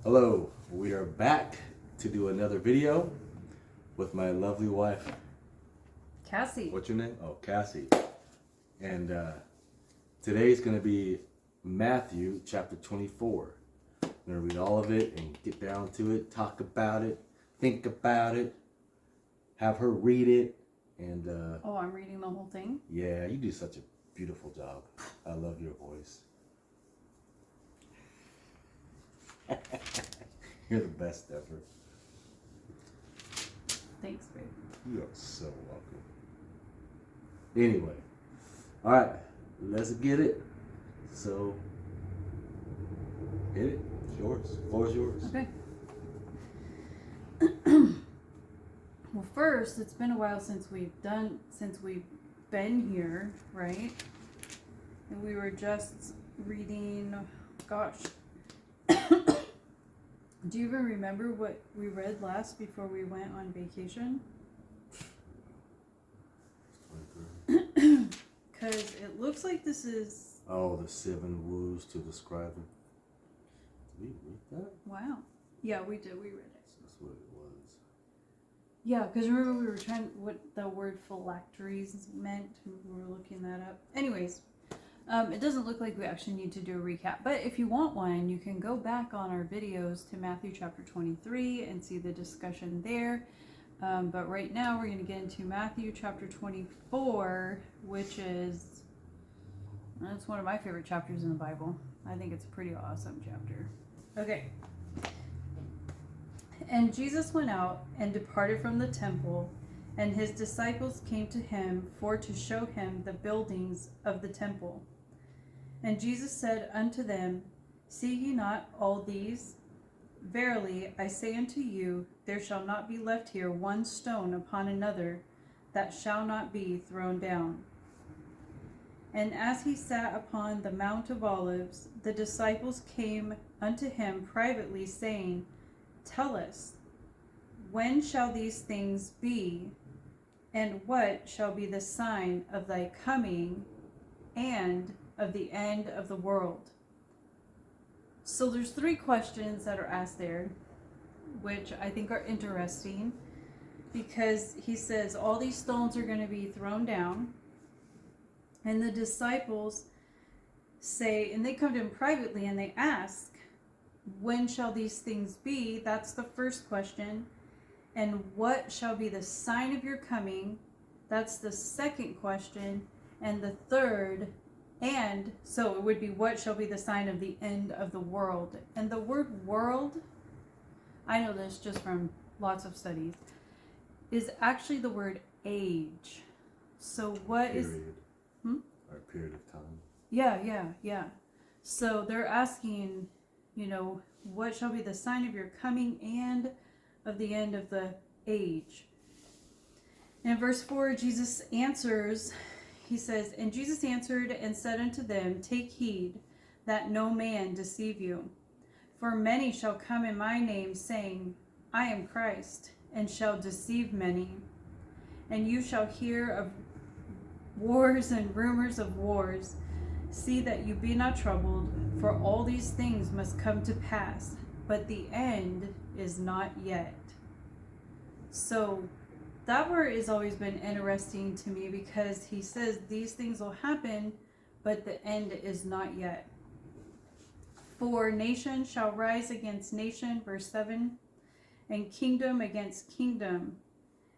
Hello, we are back to do another video with my lovely wife. Cassie. What's your name? Oh, Cassie. And today's going to be Matthew chapter 24. I'm going to read all of it and get down to it, talk about it, think about it, have her read it. And Oh, I'm reading the whole thing? yeah, you do such a beautiful job. I love your voice. You're the best ever. Thanks, babe. You are so welcome. Anyway, all right, let's get it. So, hit it. It's yours. The floor is yours. Okay. Well, first, it's been a while since we've been here, right? And we were just reading, gosh. Do you even remember what we read last before we went on vacation? Because it looks like this is... Oh, the 7 woos to describe it. Did we read that? Wow. Yeah, we did. We read it. That's what it was. Yeah, because remember we were trying what the word phylacteries meant. We were looking that up. Anyways, it doesn't look like we actually need to do a recap. But if you want one, you can go back on our videos to Matthew chapter 23 and see the discussion there. But right now we're going to get into Matthew chapter 24, which is, that's one of my favorite chapters in the Bible. I think it's a pretty awesome chapter. Okay. And Jesus went out and departed from the temple, and his disciples came to him for to show him the buildings of the temple. And Jesus said unto them, See ye not all these? Verily I say unto you, there shall not be left here one stone upon another that shall not be thrown down. And as he sat upon the Mount of Olives, the disciples came unto him privately, saying, Tell us, when shall these things be? And what shall be the sign of thy coming and of the end of the world? So there's 3 questions that are asked there, which I think are interesting, because he says all these stones are going to be thrown down, and the disciples say, and they come to him privately and they ask, when shall these things be? That's the first question. And what shall be the sign of your coming? That's the second question. And the third, and so it would be, what shall be the sign of the end of the world? And the word world, I know this just from lots of studies, is actually the word age. So what period. is... Or period of time. Yeah. So they're asking, what shall be the sign of your coming and of the end of the age? And in verse 4, Jesus answers, he says, And Jesus answered and said unto them, Take heed that no man deceive you. For many shall come in my name, saying, I am Christ, and shall deceive many. And you shall hear of wars and rumors of wars. See that you be not troubled, for all these things must come to pass, but the end is not yet. So that word has always been interesting to me, because he says these things will happen, but the end is not yet. For nation shall rise against nation, verse 7, and kingdom against kingdom.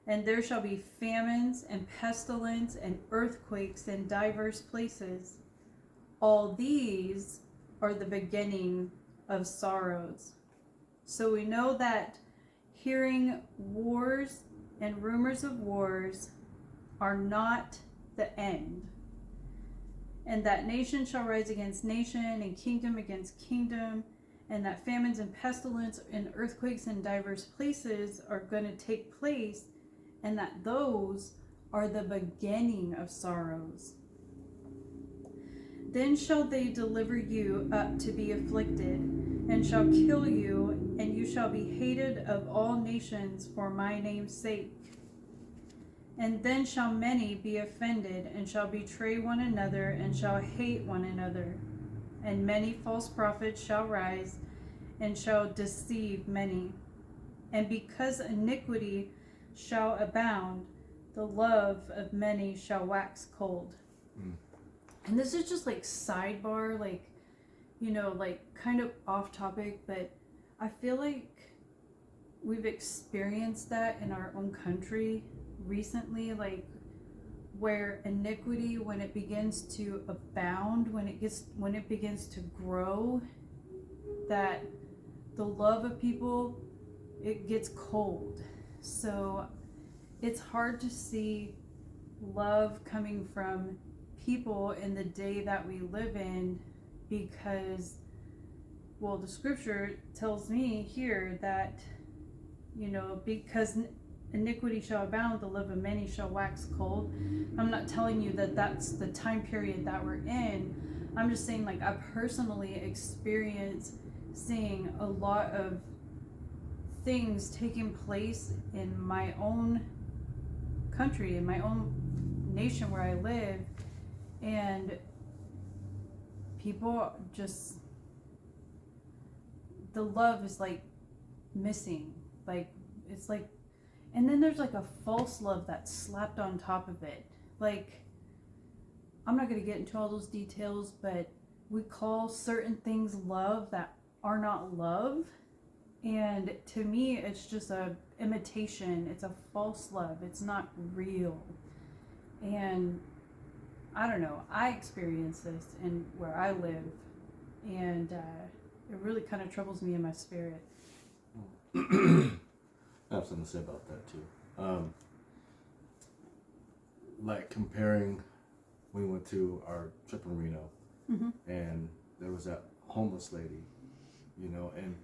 And there shall be famines and pestilence and earthquakes in divers places. All these are the beginning of sorrows. So we know that hearing wars and rumors of wars are not the end. And that nation shall rise against nation, and kingdom against kingdom, and that famines and pestilence and earthquakes in divers places are going to take place, and that those are the beginning of sorrows. Then shall they deliver you up to be afflicted, and shall kill you, and you shall be hated of all nations for my name's sake. And then shall many be offended, and shall betray one another, and shall hate one another. And many false prophets shall rise, and shall deceive many. And because iniquity shall abound, the love of many shall wax cold. And this is just like sidebar, like, you know, like kind of off topic, but I feel like we've experienced that in our own country recently, like where iniquity, when it begins to abound, when it begins to grow, that the love of people, it gets cold. So it's hard to see love coming from people in the day that we live in, because, well, the scripture tells me here that, you know, because iniquity shall abound, the love of many shall wax cold. I'm not telling you that that's the time period that we're in. I'm just saying, like, I personally experienced seeing a lot of things taking place in my own country, in my own nation where I live, and people just, the love is like missing, like it's like, and then there's like a false love that's slapped on top of it. Like, I'm not going to get into all those details, but we call certain things love that are not love. And to me, it's just a imitation. It's a false love. It's not real. And I don't know. I experience this in where I live, and it really kind of troubles me in my spirit. I have something to say about that too. Like comparing, we went to our trip in Reno, and there was that homeless lady, you know, and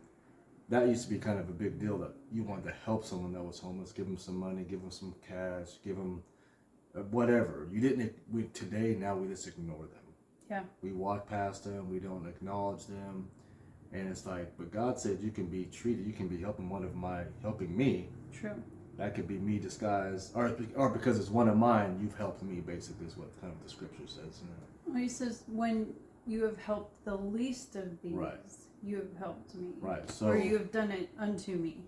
that used to be kind of a big deal, that you wanted to help someone that was homeless, give them some money, give them some cash, give them whatever. You didn't. Today now we just ignore them. Yeah. We walk past them. We don't acknowledge them, and it's like, but God said you can be treated. You can be helping helping me. True. That could be me disguised, or because it's one of mine, you've helped me. Basically, is what kind of the scripture says. You know? Well, he says, when you have helped the least of these, right, you have helped me. Right. So, or you have done it unto me.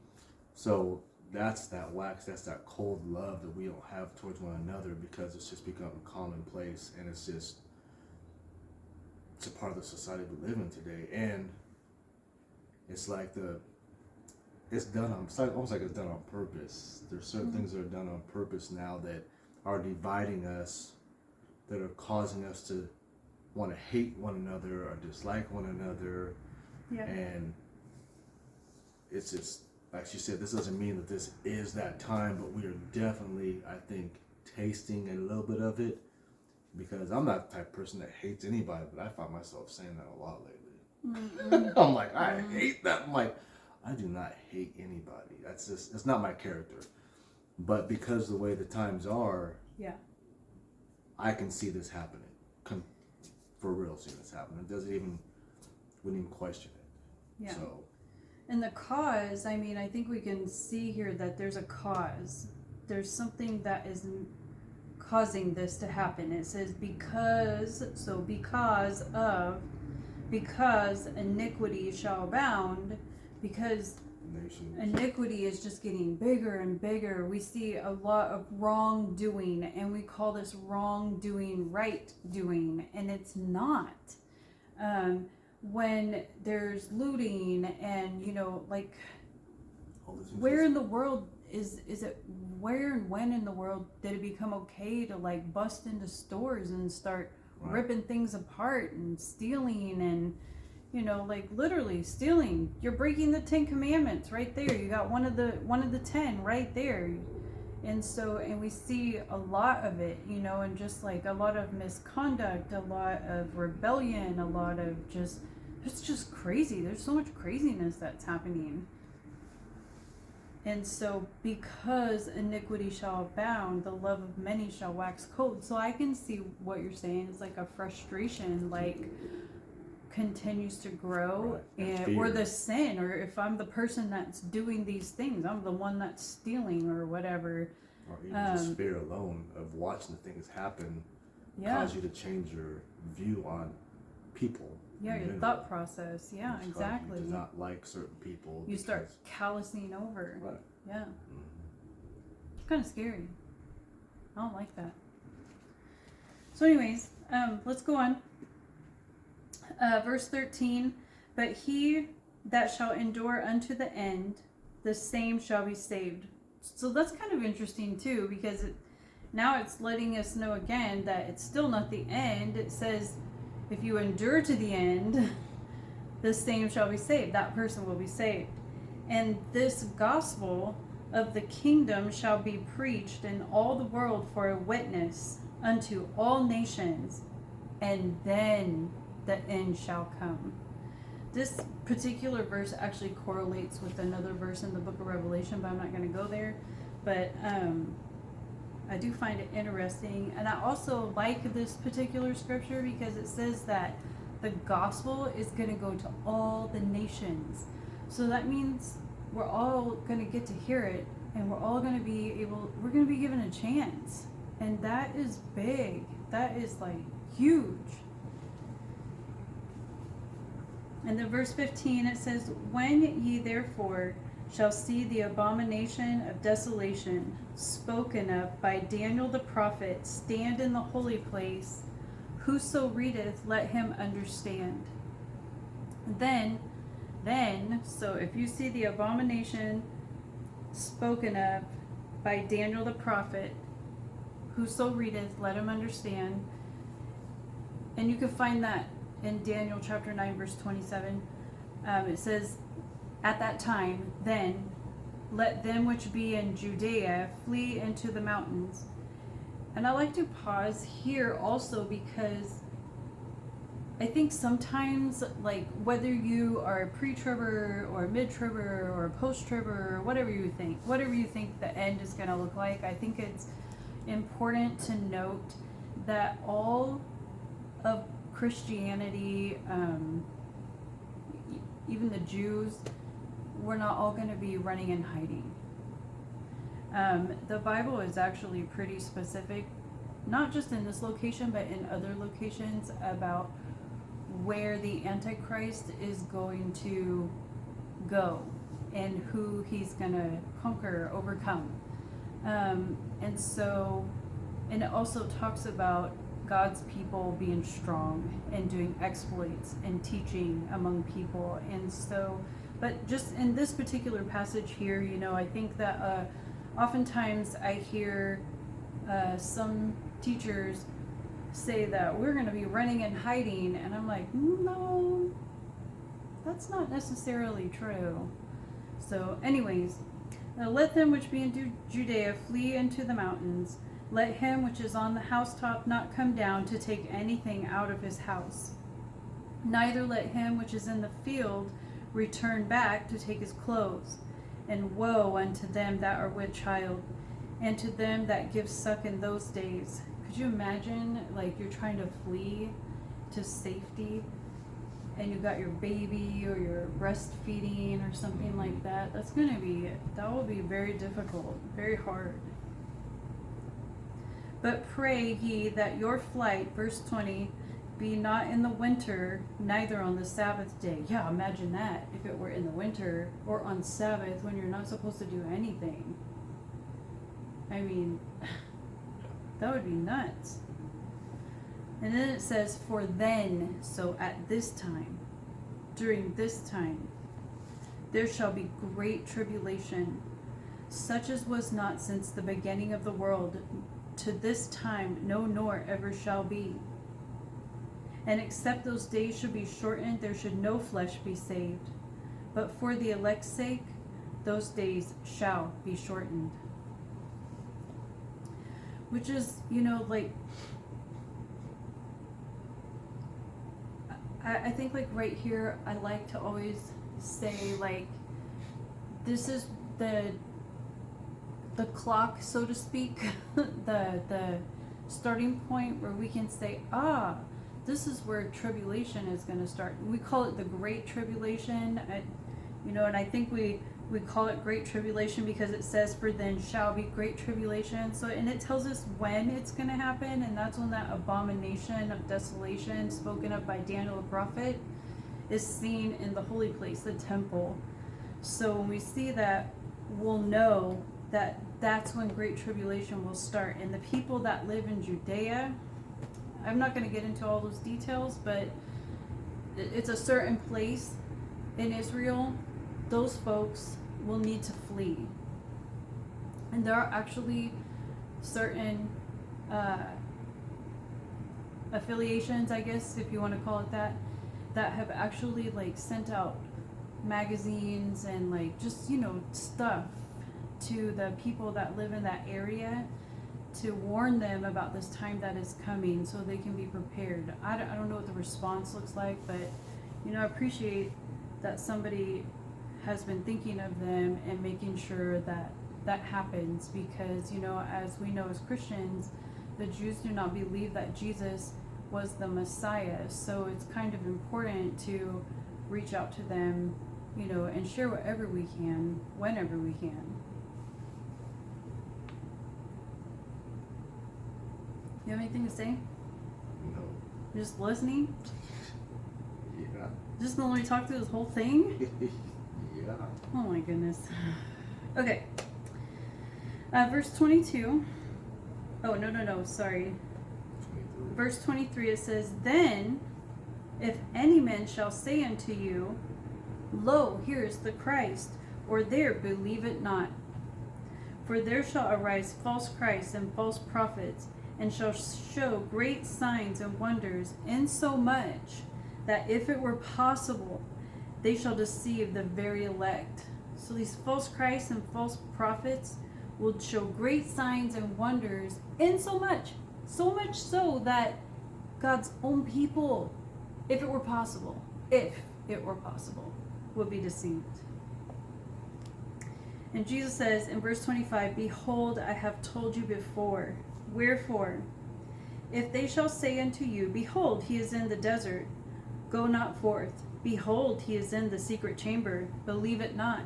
So that's that wax. That's that cold love that we don't have towards one another, because it's just become commonplace, and it's a part of the society we live in today, and it's like it's almost like it's done on purpose. There's certain things that are done on purpose now that are dividing us, that are causing us to want to hate one another or dislike one another. Yeah. And it's just, like she said, this doesn't mean that this is that time, but we are definitely, I think, tasting a little bit of it, because I'm not the type of person that hates anybody, but I find myself saying that a lot lately. I'm like, I hate that. I'm like, I do not hate anybody. That's just, it's not my character. But because the way the times are, yeah, I can see this happening. For real, see this happening. It wouldn't even question it. Yeah. So. And the cause, I mean, I think we can see here that there's a cause. There's something that is causing this to happen. It says because iniquity shall abound, because iniquity is just getting bigger and bigger. We see a lot of wrongdoing, and we call this wrongdoing right doing, and it's not. When there's looting, and, you know, like, where in the world is it, where and when in the world did it become okay to, like, bust into stores and start ripping things apart and stealing, and, you know, like, literally stealing? You're breaking the 10 commandments right there. You got one of the 10 right there. And we see a lot of it, you know, and just like a lot of misconduct, a lot of rebellion, a lot of it's just crazy. There's so much craziness that's happening. And so, because iniquity shall abound, the love of many shall wax cold. So I can see what you're saying. It's like a frustration, like, continues to grow, or the sin, or if I'm the person that's doing these things, I'm the one that's stealing or whatever. Or even just fear alone of watching the things happen cause you to change your view on people. Yeah, your know, thought process. Yeah, it's like exactly. you do not like certain people. You start because- callousing over. Right. Yeah. Mhm. It's kind of scary. I don't like that. So, anyways, let's go on. Verse 13. But he that shall endure unto the end, the same shall be saved. So that's kind of interesting too, because now it's letting us know again that it's still not the end. It says, if you endure to the end, the same shall be saved. That person will be saved. And this gospel of the kingdom shall be preached in all the world for a witness unto all nations, and then the end shall come. This particular verse actually correlates with another verse in the book of Revelation, but I'm not going to go there. But I do find it interesting. And I also like this particular scripture because it says that the gospel is going to go to all the nations. So that means we're all going to get to hear it, and we're all going to be we're going to be given a chance. And that is big. That is like huge. And then verse 15, it says, when ye therefore shall see the abomination of desolation spoken of by Daniel the prophet stand in the holy place, whoso readeth, let him understand. Then, so if you see the abomination spoken of by Daniel the prophet, whoso readeth, let him understand. And you can find that in Daniel chapter 9, verse 27. It says, at that time, then, let them which be in Judea flee into the mountains. And I like to pause here also because I think sometimes, like, whether you are a pre-tribber or mid-tribber or post-tribber or whatever you think the end is going to look like, I think it's important to note that all of Christianity, even the Jews, we're not all going to be running and hiding. The Bible is actually pretty specific, not just in this location, but in other locations, about where the Antichrist is going to go and who he's going to conquer, overcome. And it also talks about God's people being strong and doing exploits and teaching among people. And so, but just in this particular passage here, I think that oftentimes I hear some teachers say that we're going to be running and hiding, and I'm like, no, that's not necessarily true. So anyways, let them which be in Judea flee into the mountains. Let him which is on the housetop not come down to take anything out of his house. Neither let him which is in the field return back to take his clothes. And woe unto them that are with child, and to them that give suck in those days. Could you imagine, like, you're trying to flee to safety, and you got your baby or you're breastfeeding or something like that? That will be very difficult, very hard. But pray ye that your flight, verse 20, be not in the winter, neither on the Sabbath day. Yeah, imagine that, if it were in the winter or on Sabbath when you're not supposed to do anything. I mean, that would be nuts. And then it says, for then, so at this time, during this time, there shall be great tribulation, such as was not since the beginning of the world, to this time, no nor ever shall be. And except those days should be shortened, there should no flesh be saved. But for the elect's sake, those days shall be shortened. Which is, like, I think, like, right here, I like to always say, like, this is the clock, so to speak, the starting point where we can say, this is where tribulation is going to start. We call it the Great Tribulation, and I think we call it Great Tribulation because it says, for then shall be great tribulation. So, and it tells us when it's going to happen, and that's when that abomination of desolation spoken of by Daniel the prophet is seen in the holy place, the temple. So when we see that, we'll know that that's when Great Tribulation will start. And the people that live in Judea, I'm not going to get into all those details, but it's a certain place in Israel. Those folks will need to flee. And there are actually certain affiliations, I guess, if you want to call it that have actually like sent out magazines and like just, stuff to the people that live in that area to warn them about this time that is coming so they can be prepared. I don't know what the response looks like, but I appreciate that somebody has been thinking of them and making sure that that happens, because as we know as Christians, the Jews do not believe that Jesus was the Messiah, so it's kind of important to reach out to them, and share whatever we can, whenever we can. You have anything to say? No. Just listening? Yeah. Just gonna let me talk through this whole thing? Yeah. Oh my goodness. Okay. Verse 22. Oh, no, sorry. 23. Verse 23, it says, Then, if any man shall say unto you, Lo, here is the Christ, or there, believe it not. For there shall arise false Christs and false prophets, and shall show great signs and wonders, insomuch that if it were possible, they shall deceive the very elect. So these false Christs and false prophets will show great signs and wonders, insomuch, so much so that God's own people, if it were possible, would be deceived. And Jesus says in verse 25, Behold, I have told you before. Wherefore, if they shall say unto you, Behold, he is in the desert, go not forth. Behold, he is in the secret chamber, believe it not.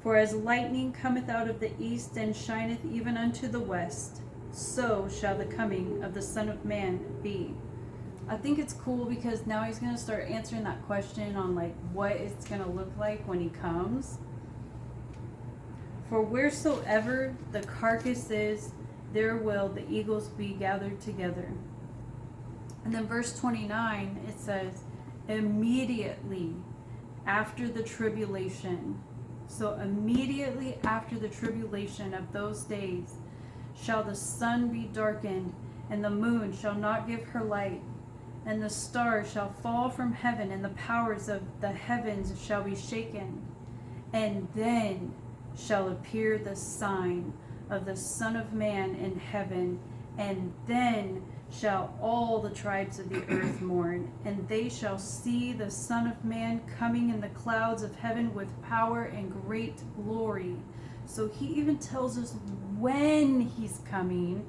For as lightning cometh out of the east and shineth even unto the west, so shall the coming of the Son of Man be. I think it's cool because now he's going to start answering that question on like what it's going to look like when he comes. For wheresoever the carcass is, there will the eagles be gathered together. And then verse 29, it says, immediately after the tribulation. So immediately after the tribulation of those days shall the sun be darkened, and the moon shall not give her light, and the stars shall fall from heaven, and the powers of the heavens shall be shaken. And then shall appear the sign of the Son of Man in heaven, and then shall all the tribes of the earth mourn, and they shall see the Son of Man coming in the clouds of heaven with power and great glory. So he even tells us when he's coming.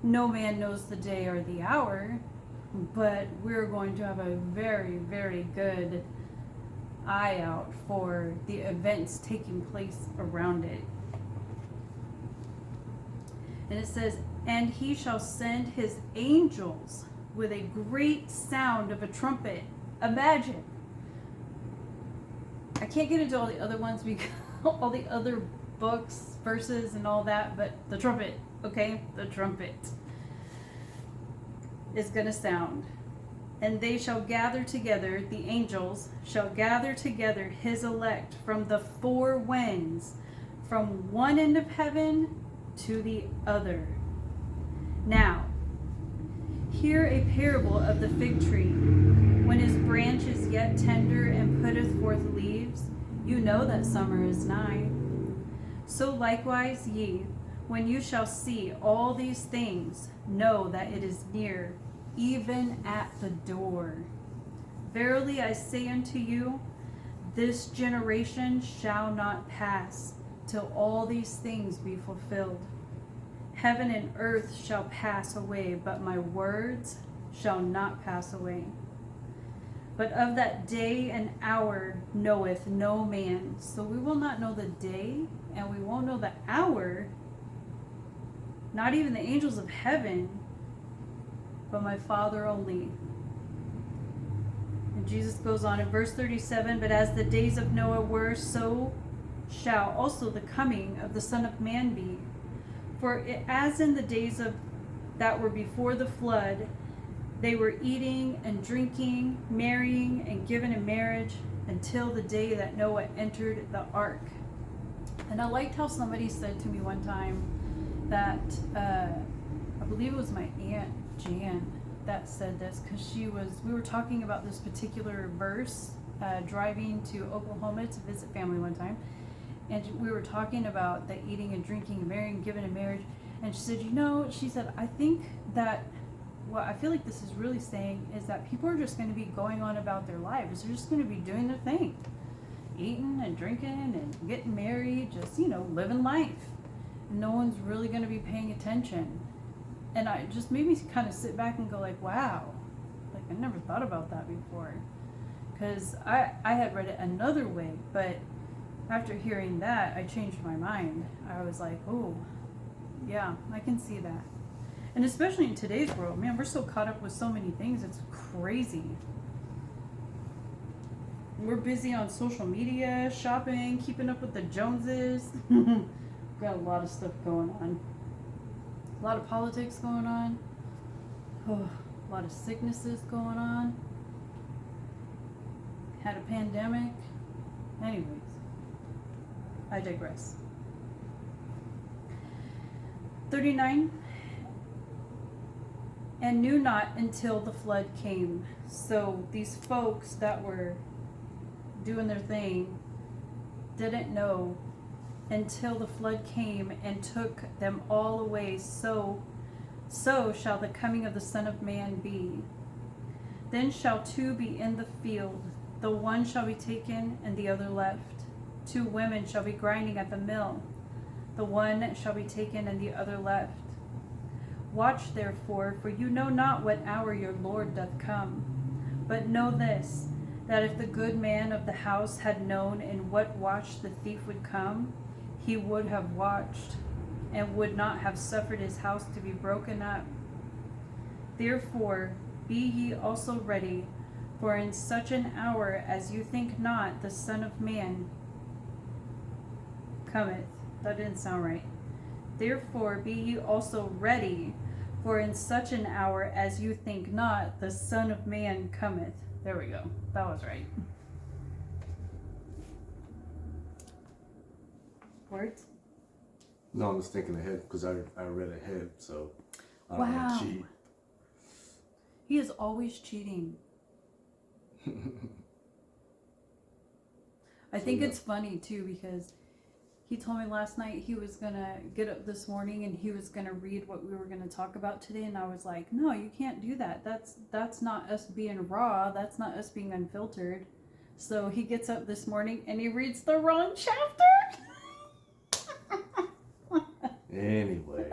No man knows the day or the hour, but we're going to have a very, very good eye out for the events taking place around it. And it says, and he shall send his angels with a great sound of a trumpet. Imagine. I can't get into all the other ones because all the other books, verses, and all that, but the trumpet, okay? The trumpet is going to sound. And they shall gather together, the angels shall gather together his elect from the four winds, from one end of heaven to the other. Now, hear a parable of the fig tree. When his branch is yet tender and putteth forth leaves, you know that summer is nigh. So likewise ye, when you shall see all these things, know that it is near, even at the door. Verily I say unto you, this generation shall not pass till all these things be fulfilled. Heaven and earth shall pass away, but my words shall not pass away. But of that day and hour knoweth no man. So we will not know the day, and we won't know the hour, not even the angels of heaven, but my Father only. And Jesus goes on in verse 37, but as the days of Noah were, so shall also the coming of the Son of Man be. For as in the days of that were before the flood, they were eating and drinking, marrying and given in marriage until the day that Noah entered the ark. And I liked how somebody said to me one time that, I believe it was my Aunt Jan that said this, because we were talking about this particular verse, driving to Oklahoma to visit family one time. And we were talking about the eating and drinking and marrying and giving in marriage. And she said, she said, I think that what I feel like this is really saying is that people are just going to be going on about their lives. They're just going to be doing their thing. Eating and drinking and getting married, just, living life. And no one's really going to be paying attention. And I just made me kind of sit back and go like, wow. Like, I never thought about that before. Because I had read it another way, but after hearing that, I changed my mind. I was like, oh, yeah, I can see that. And especially in today's world, man, we're so caught up with so many things, it's crazy. We're busy on social media, shopping, keeping up with the Joneses. Got a lot of stuff going on. A lot of politics going on. Oh, a lot of sicknesses going on. Had a pandemic. Anyways, I digress. 39. And knew not until the flood came. So these folks that were doing their thing didn't know until the flood came and took them all away. So shall the coming of the Son of Man be. Then shall two be in the field, the one shall be taken and the other left. 2 women shall be grinding at the mill, the one shall be taken and the other left. Watch therefore, for you know not what hour your Lord doth come. But know this, that if the good man of the house had known in what watch the thief would come, he would have watched, and would not have suffered his house to be broken up. Therefore be ye also ready, for in such an hour as you think not, the Son of Man cometh. That didn't sound right. Therefore be ye also ready, for in such an hour as you think not, the Son of Man cometh. There we go. That was right. Words? No, I'm just thinking ahead because I read ahead, so I don't Wow. want to cheat. He is always cheating. I think it's funny too, because he told me last night he was gonna get up this morning and he was gonna read what we were gonna talk about today, and I was like, no, you can't do that. That's not us being raw. That's not us being unfiltered. So he gets up this morning and he reads the wrong chapter. Anyway.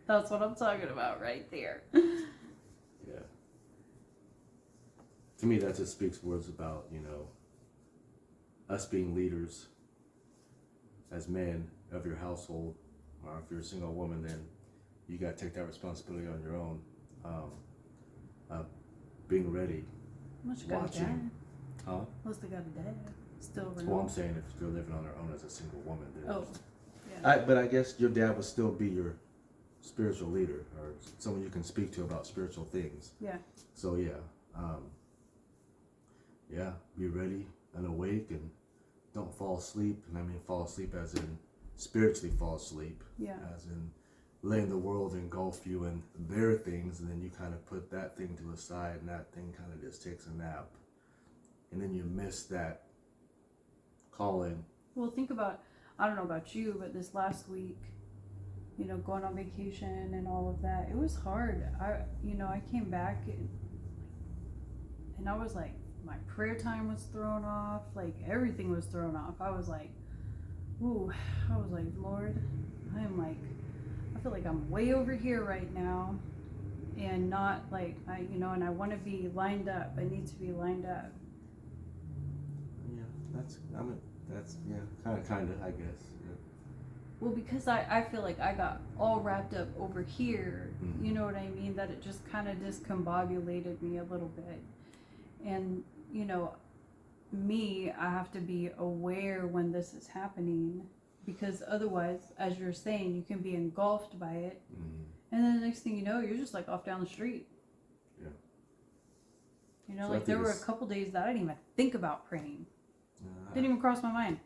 That's what I'm talking about right there. Yeah. To me, that just speaks words about, us being leaders as men of your household, or if you're a single woman, then you got to take that responsibility on your own. Being ready, Unless you got a watching. dad. Huh? Unless they got a dad. Still Well, remote. I'm saying if they're living on their own as a single woman, then. Oh, yeah. But I guess your dad would still be your spiritual leader, or someone you can speak to about spiritual things. Yeah. So yeah, be ready and awake, and don't fall asleep. And I mean fall asleep as in spiritually fall asleep. Yeah. As in letting the world engulf you in their things, and then you kind of put that thing to the side, and that thing kind of just takes a nap, and then you miss that calling. Well, think about, I don't know about you, but this last week, going on vacation and all of that, it was hard. I came back and I was like, my prayer time was thrown off, like everything was thrown off. I was like, Lord, I feel like I'm way over here right now, and not like, and I want to be lined up. I need to be lined up. Yeah, that's kind of, I guess. Yeah. Well, because I feel like I got all wrapped up over here, Mm-hmm. you know what I mean? That it just kind of discombobulated me a little bit. And, you know, I have to be aware when this is happening, because otherwise, as you're saying, you can be engulfed by it. And then the next thing you know, you're just like off down the street. Yeah. You know, So I like think there were a it's- couple days that I didn't even think about praying. Didn't even cross my mind.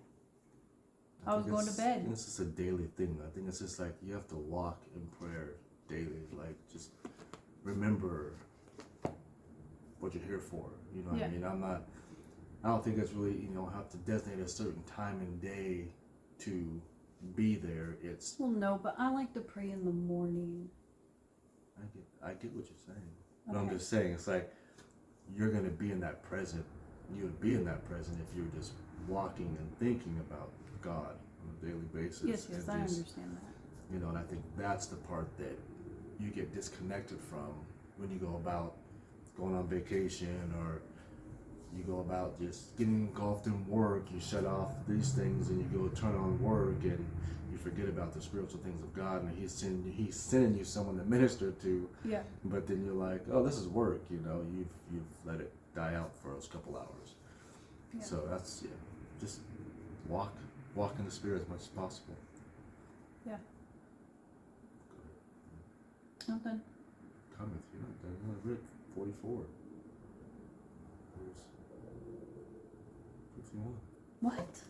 I was think going to it's- bed. I think it's just a daily thing. I think it's just like you have to walk in prayer daily. Like, just remember what you're here for. You know what Yeah. I mean? I don't think it's really, you know, have to designate a certain time and day to be there. It's, Well, no, but I like to pray in the morning. I get what you're saying. But I'm Okay. just saying, it's like you're going to be in that present. You would be in that present if you're just walking and thinking about God on a daily basis. Yes, and I just, understand that. you know, and I think that's the part that you get disconnected from when you go about going on vacation, or you go about just getting engulfed in work. You shut off these things and you go turn on work, and you forget about the spiritual things of God, and he's sending you someone to minister to. Yeah. But then you're like, oh, this is work. You know, you've let it die out for those couple hours. Yeah. So that's just walk in the Spirit as much as possible. Not done. Come with you. You're not done. You only read 44. There's 51. What?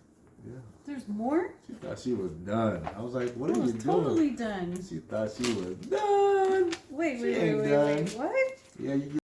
Yeah. There's more? She thought she was done. I was like, what I are was you totally doing? done. She thought she was done. Wait, She wait, ain't wait, done. wait, wait. What? Yeah, you